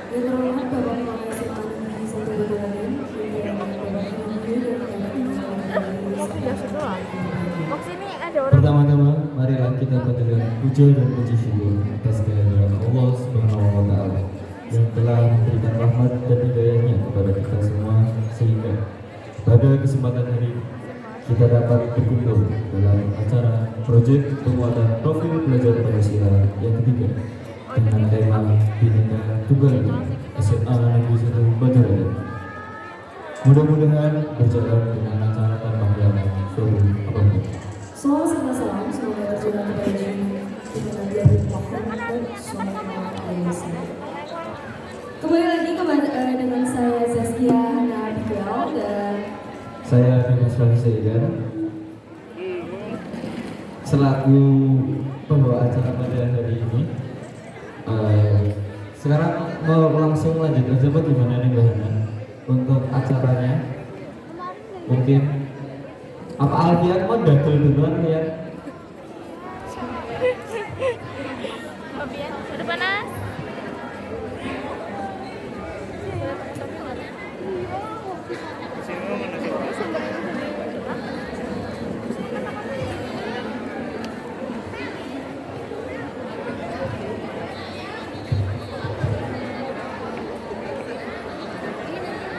Yang terhormat Bapak Kepala SMA Negeri 1 Bedolayan, yang terhormat Bapak Guru dan Bapak Pertama-tama, marilah kita panjatkan puja dan puji syukur atas kehadiran Allah Subhanahu wa Ta'ala yang telah memberikan rahmat dan hidayahnya kepada kita semua, sehingga pada kesempatan hari kita dapat berkumpul dalam acara proyek penguatan profil pelajar Pancasila yang ketiga dengan tema Bhinneka Tunggal Ika SMA Negeri 1 Bedolayan. Mudah-mudahan berjalan dengan lancar tanpa halangan suatu apapun. Salam serta salam semoga terjaga kepada diri kita nanti hari Muhammad dan Sallallahu Alaihi Wasallam. Kembali lagi dengan saya Zaskia Hana Abigail dan Saya Dimas Fahizaidan selaku pembawa acara pada hari ini. Sekarang mau langsung lanjut aja Pak, gimana nih Mbak Hana untuk acaranya? Mungkin apa Alfian mau dagel duluan ya? Alfian, udah panas?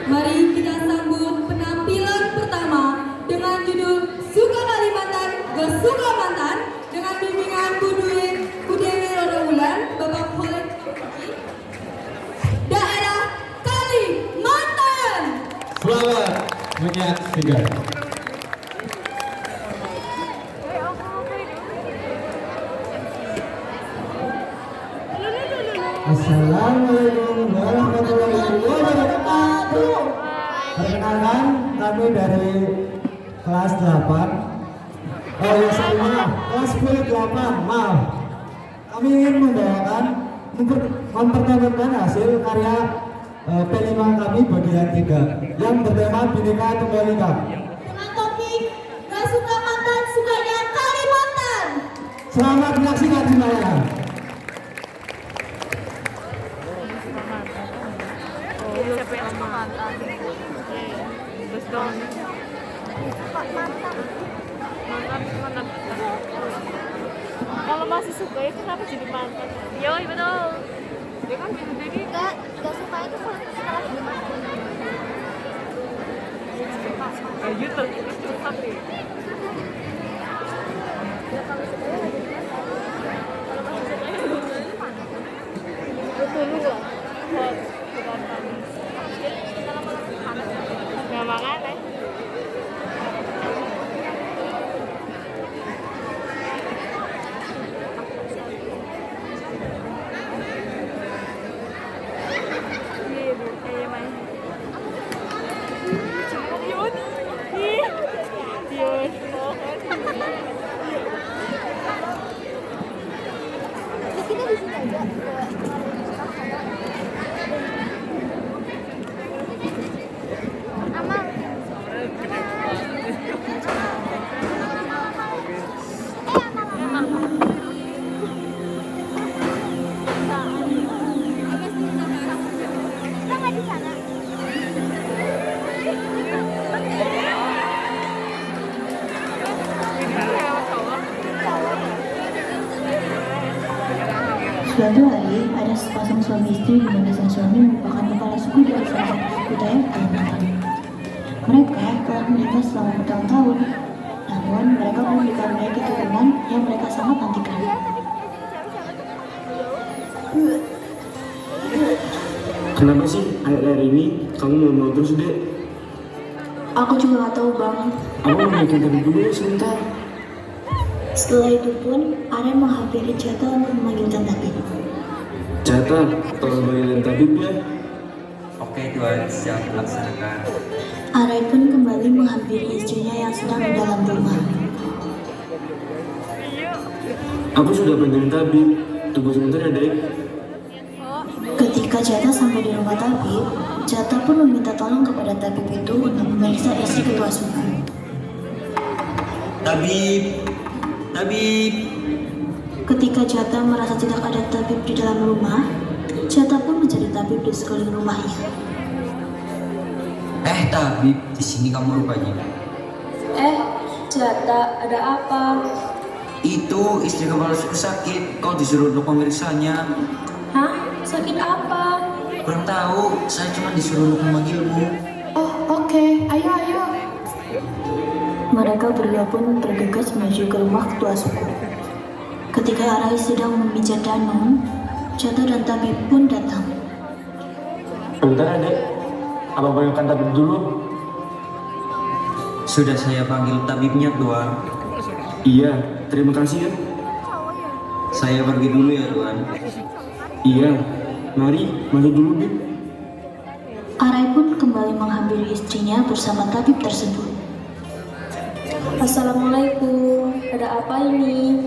mari kita sambut penampilan pertama dengan judul Suka Kalimantan, Gak Suka Mantan dengan bimbingan Budaya Rodabulan Bapak Khalid Daerah Kalimantan. Selamat menyaksikan. Assalamualaikum warahmatullahi wabarakatuh. Perkenalkan, kami dari kelas 8. Oh ya, sebelumnya kelas 8, maaf. Kami ingin mempertontonkan hasil karya P5 kami bagian 3 yang bertema Bhinneka Tunggal Ika Dengan topik Gak Suka Mantan, Sukanya Kalimantan. Selamat menyaksikan semuanya. Siapa yang suka mantan? Terus dong. Mantan. Kalau masih suka ya kenapa jadi mantan? Iya betul. Dia kan bisa jadi Gak suka itu setelah gimana? kayu tetap deh. Ya kalau suka ya jadi mantan. Kalau masih suka ya jadi mantan. Betul juga. Bukan kami. Nggak makan ya? Iya, kayak main. Dion. Dion. Ya kita di sini aja. Amal. Kita nggak di sana. Suatu hari, ada sepasang suami istri di mana sang suami merupakan kepala suku dari salah satu suku Dayak Kalimantan. Mereka telah menikah selama bertahun-tahun, namun mereka belum dikaruniai keturunan yang mereka sangat nantikan. Kenapa sih akhir-akhir ini kamu mau terus dek? Aku juga nggak tahu bang. Aku mau naikin tadi dulu ya sebentar. Setelah itu pun, Aren menghampiri Jata untuk memanggilkan tabib. Jatah, tolong bagian tabib ya. Oke Tuan, siap laksanakan. Aren pun kembali menghampiri istrinya yang sedang di dalam rumah. Aku sudah panggilin tabib. Tunggu sebentar ya dek. Ketika Jata sampai di rumah tabib, Jata pun meminta tolong kepada tabib itu untuk memeriksa istri ketua suku. Tabib. Ketika Jata merasa tidak ada tabib di dalam rumah, Jata pun mencari tabib tabib di sekeliling rumahnya. Tabib, di sini kamu rupanya. Jata, ada apa? Itu istri kepala suku sakit, kau disuruh untuk memeriksanya. Hah? Sakit apa? Kurang tahu, saya cuma disuruh untuk memanggilmu. Oh, oke. Ayo. Mereka berdua pun bergegas menuju ke rumah ketua suku. Ketika Arai sedang memijat Danum, Jata dan tabib pun datang. Bentar adek, apa panggilkan tabib dulu? Sudah saya panggil tabibnya, Tuan. Iya, terima kasih ya. Saya pergi dulu ya, Tuan. Iya, mari masuk dulu Bib. Arai pun kembali menghampiri istrinya bersama tabib tersebut. Assalamualaikum. Ada apa ini?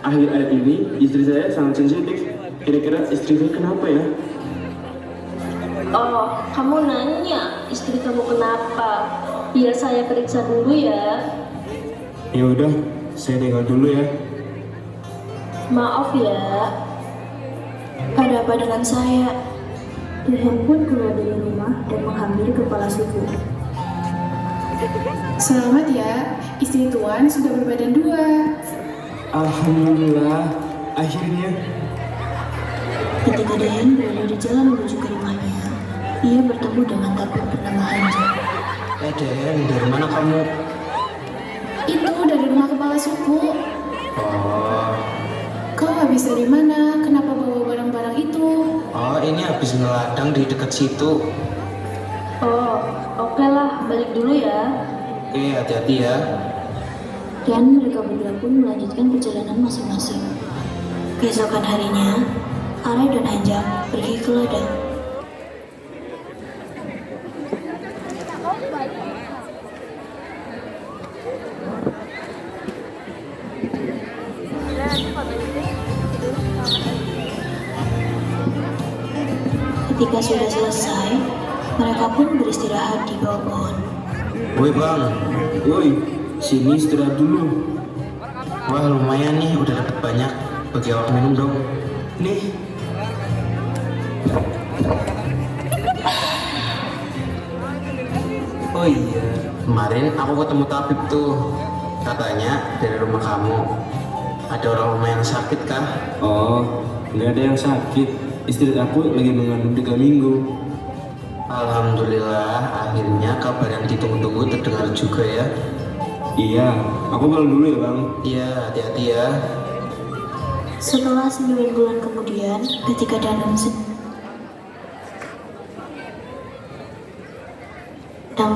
Akhir-akhir ini istri saya sangat sensitif. Kira-kira istri saya kenapa ya? Oh, kamu nanya istri kamu kenapa? Biar saya periksa dulu ya. Ya udah, saya tinggal dulu ya. Maaf ya. Ada apa dengan saya? Tuhan pun keluar dari rumah dan menghampiri kepala suku. Selamat ya, istri Tuan sudah berbadan 2. Alhamdulillah, akhirnya. Ketika Dayan berada di jalan menuju ke rumahnya, ia bertemu dengan tabib bernama Hanja. Dayan, dari mana kamu? Itu dari rumah kepala suku. Oh, Kau habis dari mana? Kenapa bawa barang-barang itu? ini habis ngeladang di dekat situ. Oh, oke lah, balik dulu ya. Oke, hati-hati ya. Dan mereka berdua pun melanjutkan perjalanan masing-masing. Keesokan harinya, Arai dan Hanja pergi ke ladang. Ketika sudah selesai, mereka pun beristirahat di bawah pohon. Woi bang, Woi, sini istirahat dulu. wah lumayan nih, udah dapat banyak. Bagi awak minum dong. Nih, Oh iya, kemarin aku ketemu tabib tuh. Katanya dari rumah kamu ada orang rumah yang sakit kah? oh, nggak ada yang sakit. Istri aku lagi mengandung 3 minggu. Alhamdulillah, akhirnya kabar yang ditunggu-tunggu terdengar juga ya. Iya, aku pulang dulu ya bang. Iya, hati-hati ya. Setelah 9 bulan kemudian, ketika Danum sedang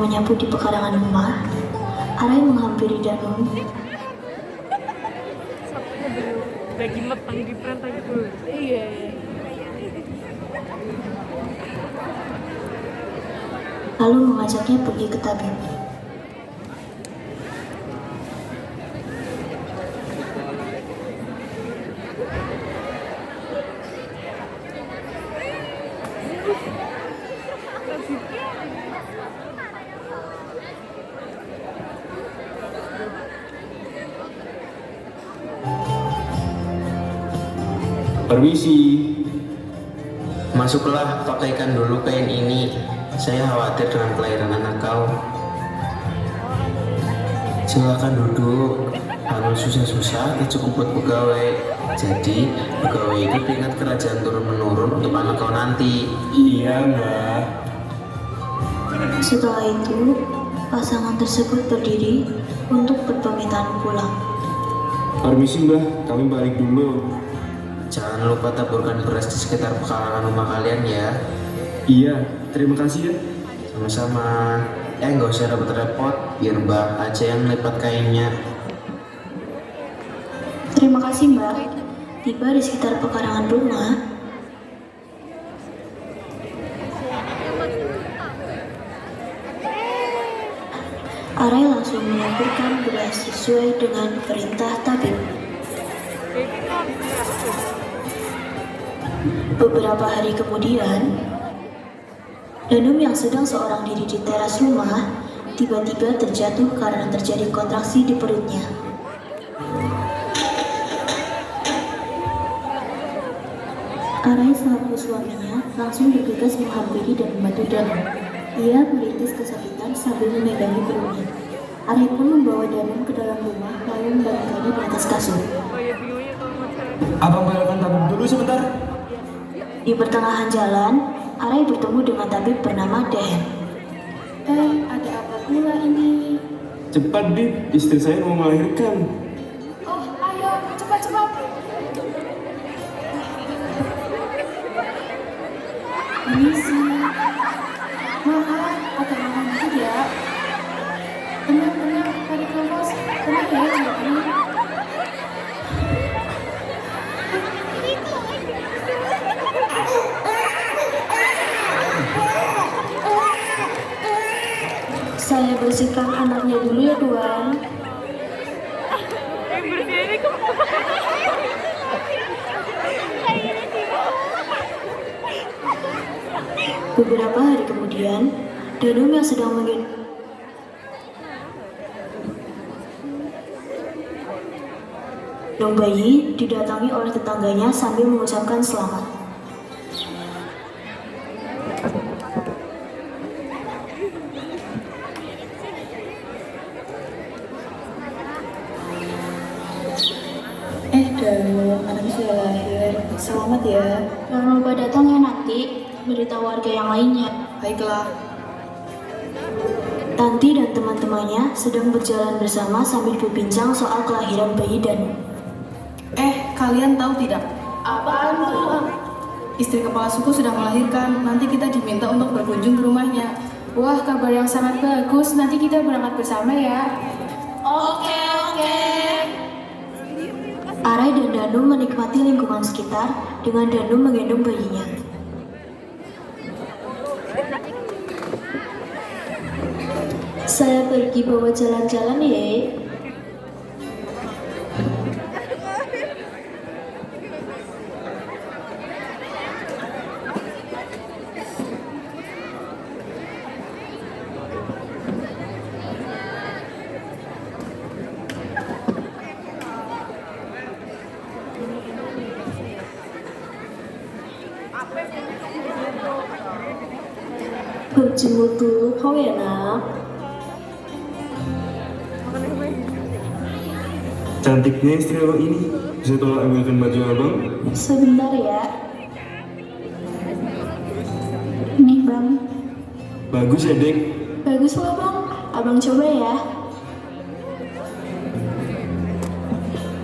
menyapu di pekarangan rumah, Arai menghampiri Danum. Lagi matang di perantau gitu. Iya. Lalu mengajaknya pergi ke tabib. Permisi. Masuklah, pakaikan dulu kain ini. Saya khawatir dengan kelahiran anak kau. Silakan duduk. Kalau susah-susah, cukup buat pegawai. Jadi, pegawai itu diingat kerajaan turun-menurun untuk anak kau nanti. Iya mbak. Setelah itu, pasangan tersebut berdiri untuk berpamitan pulang. Permisi mbak, kami balik dulu. Jangan lupa taburkan beras di sekitar pekarangan rumah kalian ya. Iya, terima kasih ya. Sama-sama. Nggak usah repot-repot, biar Mbak aja yang lipat kainnya. Terima kasih Mbak. Tiba di sekitar pekarangan rumah, Arai langsung melampirkan beras sesuai dengan perintah tabib. Beberapa hari kemudian, Danum yang sedang seorang diri di teras rumah tiba-tiba terjatuh karena terjadi kontraksi di perutnya. Arai selaku suaminya langsung bergegas menghampiri dan membantu Danu. Ia merintis kesakitan sambil memegangi perutnya. Arai pun membawa Danu ke dalam rumah lalu membaringkannya di atas kasur. Oh ya bingungnya kalau mau cewek. Abang bayarkan tabung dulu sebentar. Di pertengahan jalan, Arai bertemu dengan tabib bernama Dehen. Ada apa pula ini? Cepat, Bib. Istri saya mau melahirkan. Oh, ayo, cepat-cepat. Permisi. Maaf, agak lama tidak. Tenang, tarik nafas. Tenang ya, jawabannya. Saya bersihkan anaknya dulu ya Tuan. Yang bersih ini kemana? Beberapa hari kemudian, Danum yang sedang menggendong bayi didatangi oleh tetangganya sambil mengucapkan selamat. Danu, anaknya sudah lahir. Selamat ya. Jangan lupa datang ya nanti, beritahu warga yang lainnya. Baiklah. Tanti dan teman-temannya sedang berjalan bersama sambil berbincang soal kelahiran bayi Danu. Kalian tahu tidak? Apaan tuh? Istri kepala suku sudah melahirkan. Nanti kita diminta untuk berkunjung ke rumahnya. Wah, kabar yang sangat bagus. Nanti kita berangkat bersama ya. Oke. Arai dan Danu menikmati lingkungan sekitar dengan Danu menggendong bayinya. Saya pergi bawa jalan-jalan ya. Berjemur dulu kau ya nak. Cantiknya istri abang ini. Bisa tolong ambilkan baju abang? Sebentar ya. Nih bang. Bagus ya, Dek. Bagus lah bang. Abang coba ya.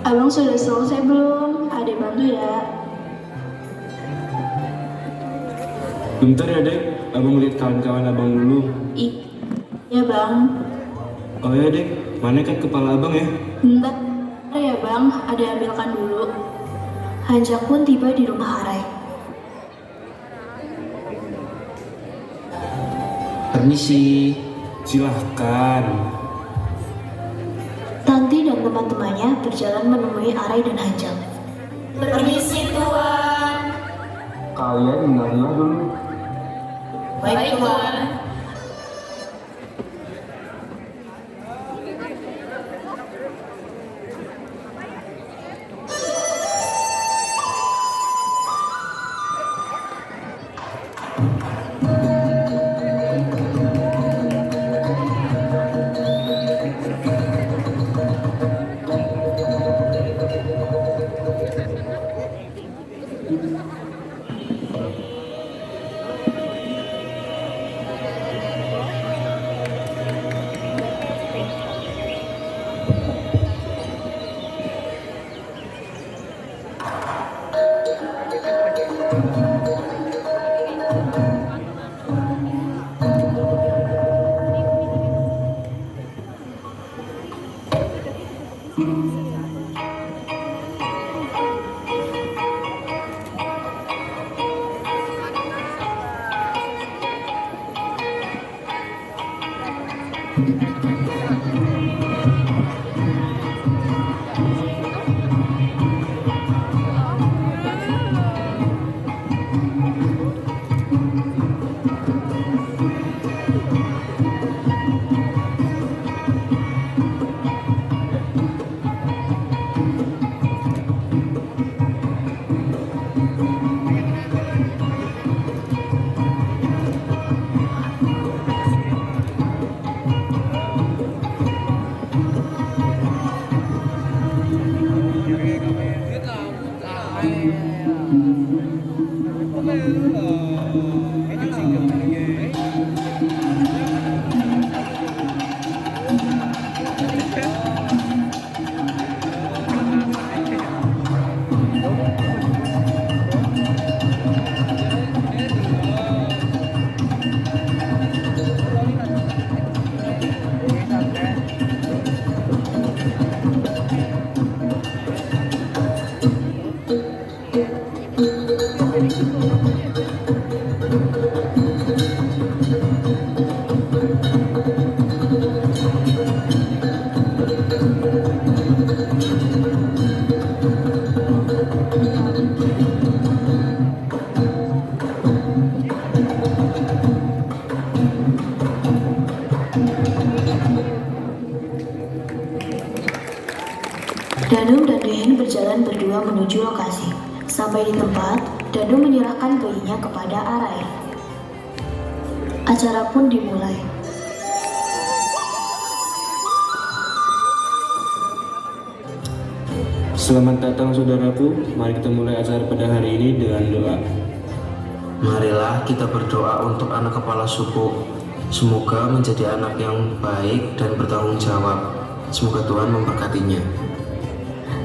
Abang sudah selesai belum? Adek bantu ya. Bentar ya, Dek. Abang lihat kawan-kawan abang dulu. Ya bang. Oh ya, Dek. Mana kan kepala abang ya? Bentar ya bang, ada ambilkan dulu. Hanjak pun tiba di rumah Arai. Permisi. Silahkan. Tanti dan teman-temannya berjalan menemui Arai dan Hanjak. Permisi Tuan. Kalian dengarlah dulu. Baik Tuan. Danum dan Dehin berjalan berdua menuju lokasi. Sampai di tempat, Danum menyerahkan bayinya kepada Arai. Acara pun dimulai. Selamat datang saudaraku, mari kita mulai acara pada hari ini dengan doa. Marilah kita berdoa untuk anak kepala suku. Semoga menjadi anak yang baik dan bertanggung jawab. Semoga Tuhan memberkatinya.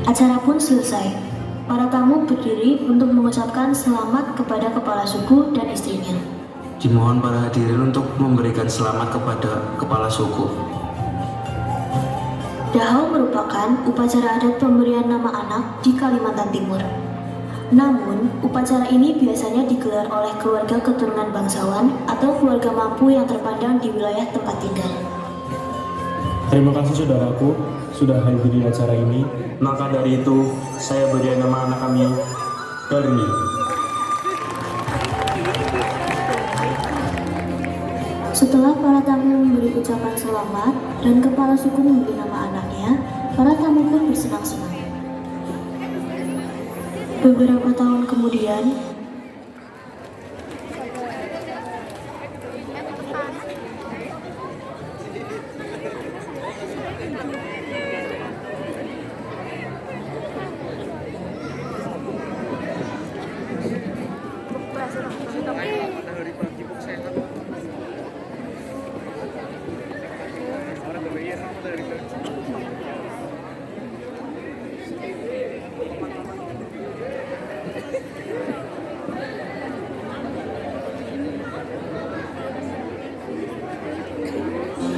Acara pun selesai. Para tamu berdiri untuk mengucapkan selamat kepada kepala suku dan istrinya. Dimohon para hadirin untuk memberikan selamat kepada kepala suku. Dahau merupakan upacara adat pemberian nama anak di Kalimantan Timur. Namun, upacara ini biasanya digelar oleh keluarga keturunan bangsawan atau keluarga mampu yang terpandang di wilayah tempat tinggal. Terima kasih saudaraku sudah hadir di acara ini. Maka dari itu, saya beri nama anak kami, Darmi. Setelah para tamu memberi ucapan selamat dan kepala suku memberi nama anaknya, para tamu pun bersenang-senang. Beberapa tahun kemudian,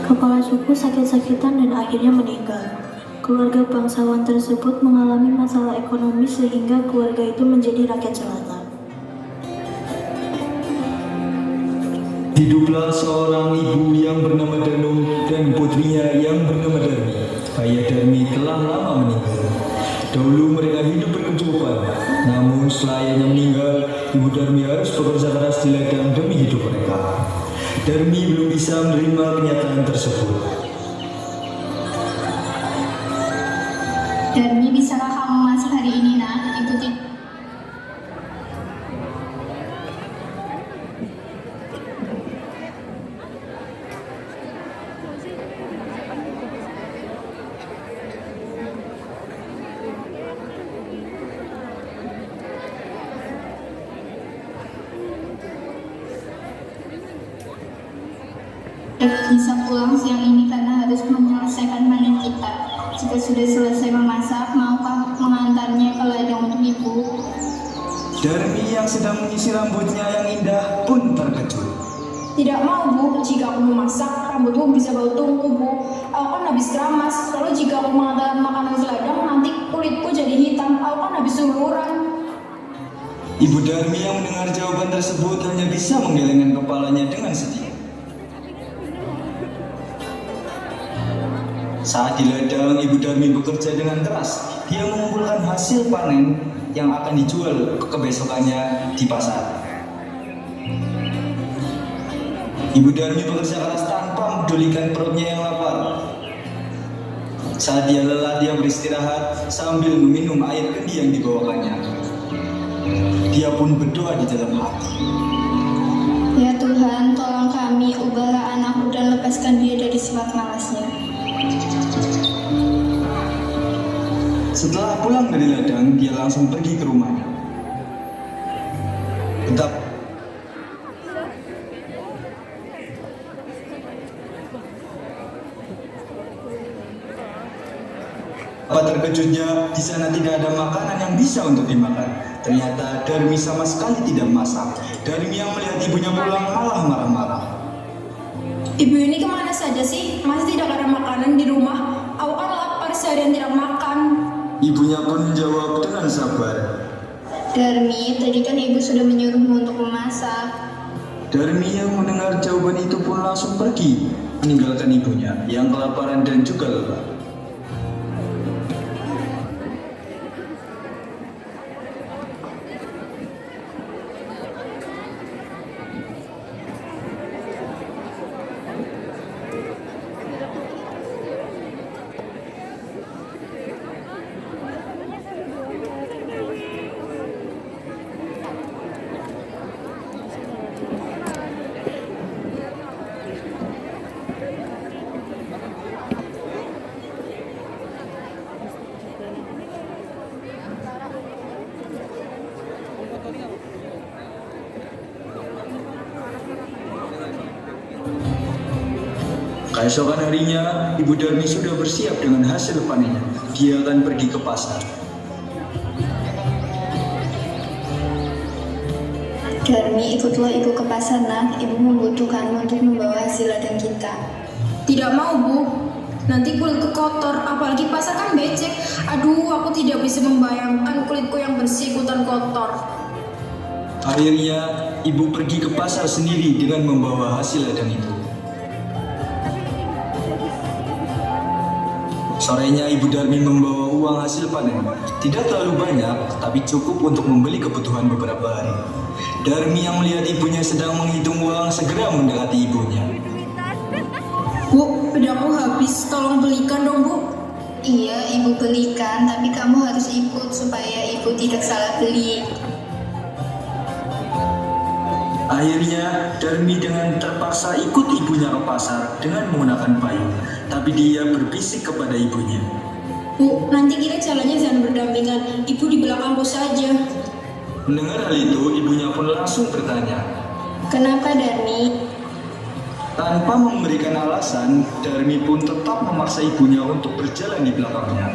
kepala suku sakit-sakitan dan akhirnya meninggal. Keluarga bangsawan tersebut mengalami masalah ekonomi sehingga keluarga itu menjadi rakyat jelata. Hiduplah seorang ibu yang bernama Danum dan putrinya yang bernama Darmi. Ayah Darmi telah lama meninggal. Dahulu mereka hidup berkecukupan, namun setelah ayahnya meninggal, ibu Darmi harus bekerja keras di ladang demi hidup mereka. Darmi belum bisa menerima kenyataan tersebut. Darmi, bisakah kamu masak hari ini, nak? Ikuti. Bisa pulang siang ini karena harus menyelesaikan panen kita. Jika sudah selesai memasak, maukah mengantarnya ke ladang untuk ibu? Darmi yang sedang menyisir rambutnya yang indah pun terkejut. Tidak mau, Bu. Jika aku memasak, rambutku bisa bau tungku, Bu. Aku kan habis keramas. Lalu jika aku mengantar makanan ke ladang, nanti kulitku jadi hitam. Aku kan habis lumuran. Ibu Darmi yang mendengar jawaban tersebut hanya bisa menggelengkan kepalanya dengan sedih. Saat di ladang, Ibu Darmi bekerja dengan keras. Dia mengumpulkan hasil panen yang akan dijual kebesokannya di pasar. Ibu Darmi bekerja keras tanpa mempedulikan perutnya yang lapar. Saat dia lelah, dia beristirahat sambil meminum air kendi yang dibawakannya. Dia pun berdoa di dalam hati. Ya Tuhan, tolong kami, ubahlah anakku dan lepaskan dia dari sifat malasnya. Setelah pulang dari ladang, dia langsung pergi ke rumahnya. Betapa Betapa terkejutnya, di sana tidak ada makanan yang bisa untuk dimakan. Ternyata Darmi sama sekali tidak masak. Darmi yang melihat ibunya pulang malah marah-marah. Ibu ini kemana saja sih? Masih tidak ada makanan di rumah. Aku kan lapar seharian tidak makan. Ibunya pun menjawab dengan sabar. Darmi, tadi kan ibu sudah menyuruhmu untuk memasak. Darmi yang mendengar jawaban itu pun langsung pergi, meninggalkan ibunya yang kelaparan dan juga lelah. Keesokan harinya, Ibu Darmi sudah bersiap dengan hasil panennya. Dia akan pergi ke pasar. Darmi, ikutlah ibu ke pasar, nak. Ibu membutuhkanmu untuk membawa hasil ladang kita. Tidak mau, Bu. Nanti kulitku kotor, apalagi pasar kan becek. Aduh, aku tidak bisa membayangkan kulitku yang bersih ikutan kotor. Akhirnya, ibu pergi ke pasar sendiri dengan membawa hasil ladang itu. Sorenya Ibu Darmi membawa uang hasil panen. Tidak terlalu banyak, tapi cukup untuk membeli kebutuhan beberapa hari. Darmi yang melihat ibunya sedang menghitung uang segera mendekati ibunya. Bu, pedangku habis, tolong belikan dong, Bu. Iya, ibu belikan, tapi kamu harus ikut supaya ibu tidak salah beli. Akhirnya, Darmi dengan terpaksa ikut ibunya ke pasar dengan menggunakan payung. Tapi dia berbisik kepada ibunya. Bu, nanti kita jalannya jangan berdampingan. Ibu di belakangku saja. Mendengar hal itu, ibunya pun langsung bertanya. Kenapa, Darmi? Tanpa memberikan alasan, Darmi pun tetap memaksa ibunya untuk berjalan di belakangnya.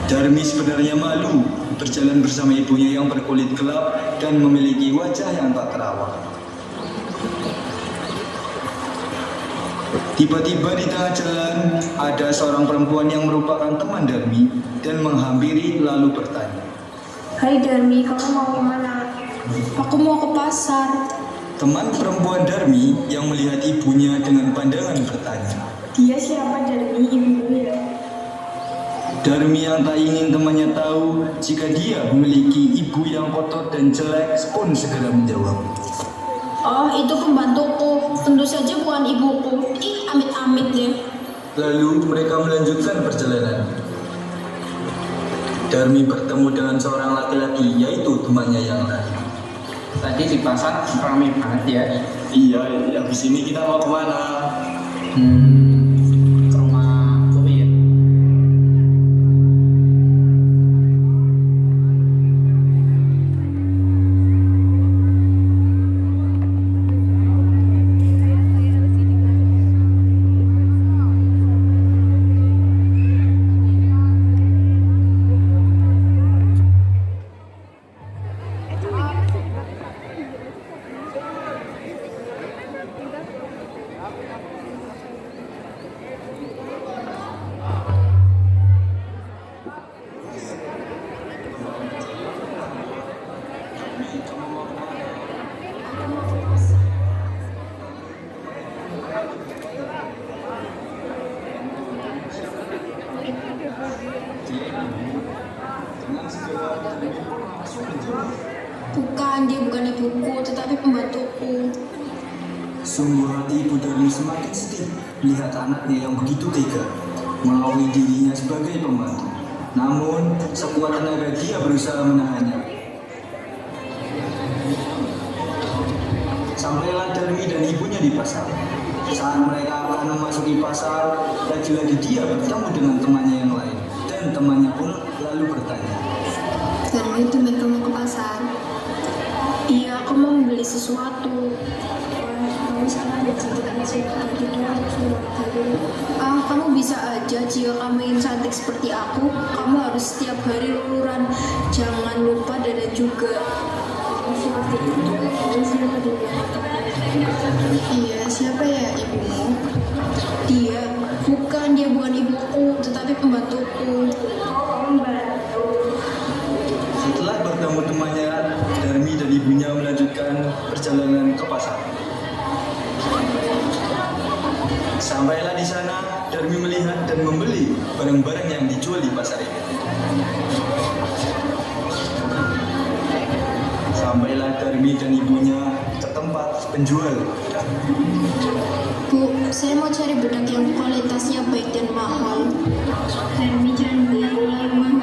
Darmi sebenarnya malu berjalan bersama ibunya yang berkulit gelap dan memiliki wajah yang tak terawat. Tiba-tiba di tengah jalan, ada seorang perempuan yang merupakan teman Darmi dan menghampiri lalu bertanya. Hai Darmi, kamu mau kemana? Aku mau ke pasar. Teman perempuan Darmi yang melihat ibunya dengan pandangan bertanya. Dia siapa, Darmi? Ibu ya? Darmi yang tak ingin temannya tahu jika dia memiliki ibu yang kotor dan jelek pun segera menjawab. Oh, itu pembantuku. Tentu saja bukan ibuku. Ih, amit-amit deh. Lalu mereka melanjutkan perjalanan. Darmi bertemu dengan seorang laki-laki, yaitu temannya yang lain. Tadi di pasar ramai banget ya. Iya, habis ini kita mau kemana? Ke rumah Bobi ya. Bukan, dia bukan ibuku, tetapi pembantuku. Sungguh hati Ibu Darmi semakin sedih melihat anaknya yang begitu tega mengakui dirinya sebagai pembantu. Namun, sekuat tenaga dia berusaha menahannya. Sampailah Darmi dan ibunya di pasar. Saat mereka akan memasuki pasar, lagi-lagi dia bertemu dengan temannya yang lain. Dan temannya pun lalu bertanya. Darmi, tumben kamu ke pasar? Iya, aku mau membeli beli sesuatu. Kamu sekarang kamu bisa aja jika kamu ingin cantik seperti aku, kamu harus setiap hari luluran. Jangan lupa dada juga. Iya, siapa ya ibumu? Dia bukan ibuku, tetapi pembantuku. Setelah bertemu temannya, Darmi dan ibunya melanjutkan perjalanan ke pasar. Sampailah di sana, Darmi melihat dan membeli barang-barang yang dijual di pasar ini. Sampailah Darmi dan ibunya ke tempat penjual. Bu, saya mau cari bedak yang kualitasnya baik dan mahal. Darmi, jangan beli yang mahal.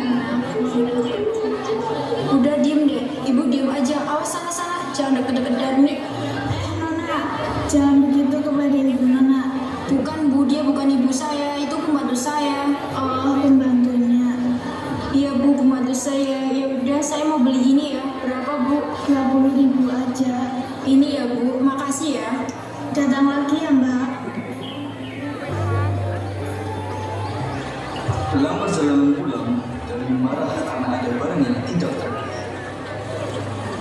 Udah diem deh, ibu diem aja. Awas sana-sana, jangan deket-deket Darmi. Nona, jangan begitu kepada ibu Nona. Bukan bu, dia bukan ibu saya, itu pembantu saya. Oh, pembantunya. Iya bu, pembantu saya. Ya udah, saya mau beli ini ya. Berapa bu? 20.000 aja. Ini ya bu, makasih ya. Datang lagi ya Mbak. Dalam perjalanan pulang, Darmi marah karena ada barang yang tidak terlihat.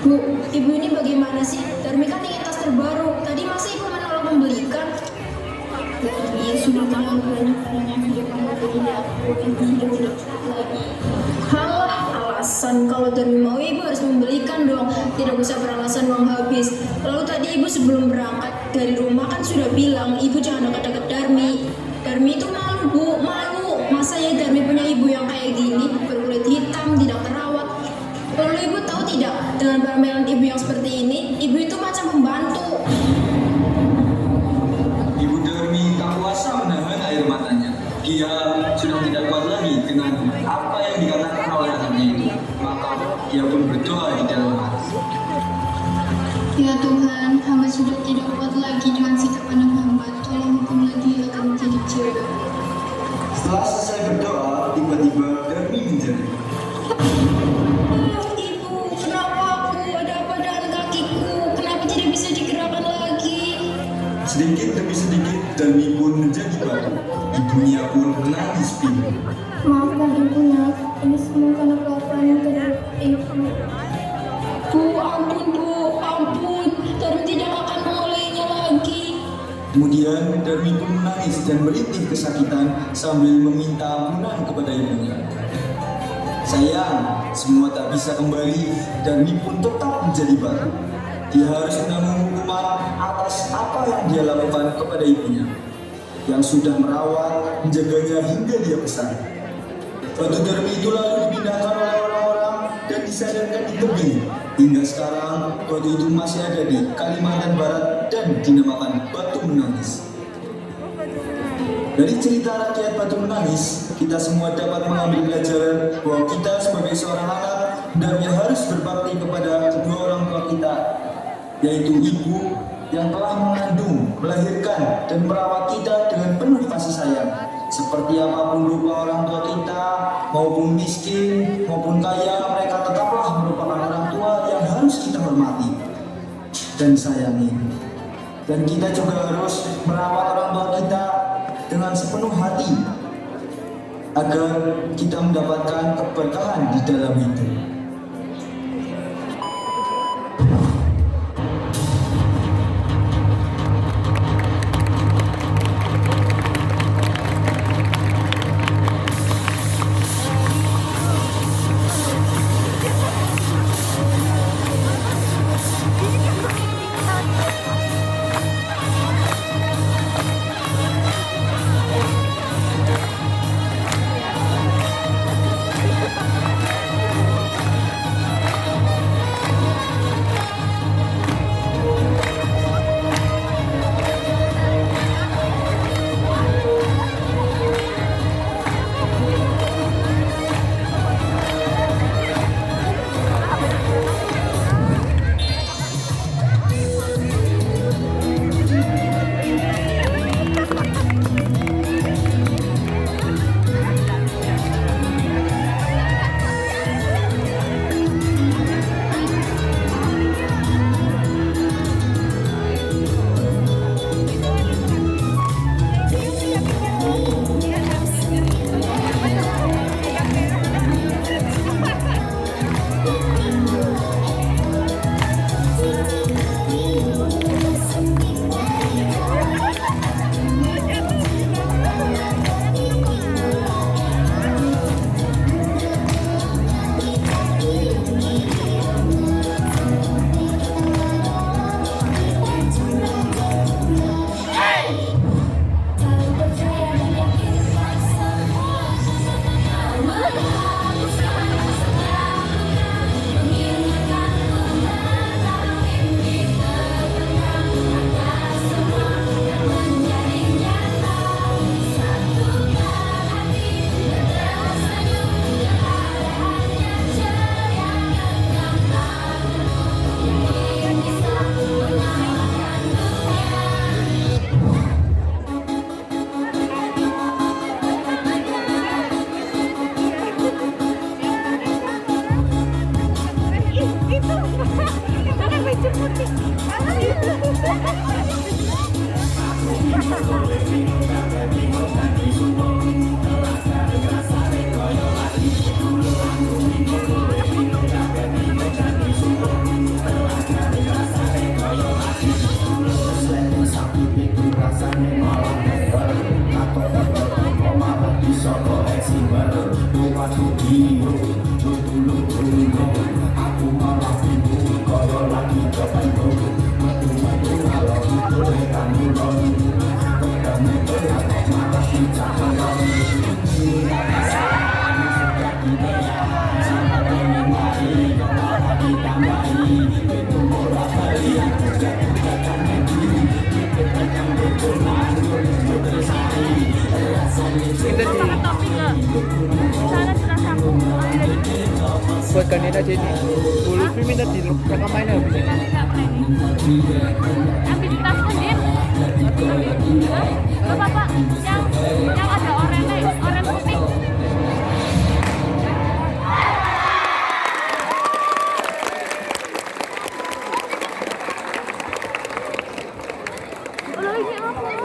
Bu, ibu ini bagaimana sih? Darmi kan ingin tas terbaru. Tadi masa ibu menolak membelikan? Darmi sudah terlalu banyak barang yang sudah kamu beli. Ibu sudah tidak cukup lagi. Halah, alasan kalau Darmi mau ibu harus membelikan dong. Tidak usah beralasan uang habis. Lalu tadi ibu sebelum berangkat dari rumah kan sudah bilang ibu jangan dekat-dekat Darmi. Darmi itu malu bu, malu. Masa ya Darmi punya ibu yang kayak gini, berkulit hitam, tidak terawat. Lalu ibu tahu tidak, dengan permainan ibu yang seperti ini, ibu itu macam pembantu. Ibu Darmi tak kuasa menahan air matanya. Dia sudah tidak kuat lagi dengan apa yang dikatakan oleh anaknya itu. Maka dia pun berdoa di dalam hati. Ya Tuhan, hamba sudah tidak kuat lagi dengan sikap anak hamba. Tolong hukum lagi agar menjadi cewek. Setelah selesai berdoa, tiba-tiba Darmi menjadi. Ibu, kenapa aku? Ada apa dengan kakiku? Kenapa tidak bisa digerakkan lagi? Sedikit demi sedikit, Darmi pun menjadi batu. Ibunya pun menangis pilu. Maafkan ibunya, ini semua karena kelaparan yang tidak ibu. Bu, ampun. Darmi tidak akan mengulanginya lagi. Kemudian Darmi pun menangis dan merintih kesakitan sambil meminta ampunan kepada ibunya. Sayang, semua tak bisa kembali. Darmi pun tetap menjadi batu. Dia harus menanggung hukuman atas apa yang dia lakukan kepada ibunya, yang sudah merawat, menjaganya hingga dia besar. Batu Darmi itu lalu dipindahkan oleh orang-orang dan disandarkan di tebing. Hingga sekarang, batu itu masih ada di Kalimantan Barat dan dinamakan Batu Menangis. Dari cerita rakyat Batu Menangis, kita semua dapat mengambil pelajaran bahwa kita sebagai seorang anak hendaknya harus berbakti kepada kedua orang tua kita, yaitu ibu yang telah mengandung, melahirkan, dan merawat kita dengan penuh kasih sayang. Seperti apapun rupa orang tua kita, maupun miskin, maupun kaya, mereka tetaplah merupakan orang tua yang harus kita hormati dan sayangi. Dan kita juga harus merawat orang tua kita dengan sepenuh hati agar kita mendapatkan keberkahan di dalam hidup. Pakai topi nggak? Sana sudah sambung. Buat kandidat ini, Ulfi minta di rekam mainnya habis ini. Ambil di tas Din. Bapak, Pak, yang ada oranye putih. Udah ini apa?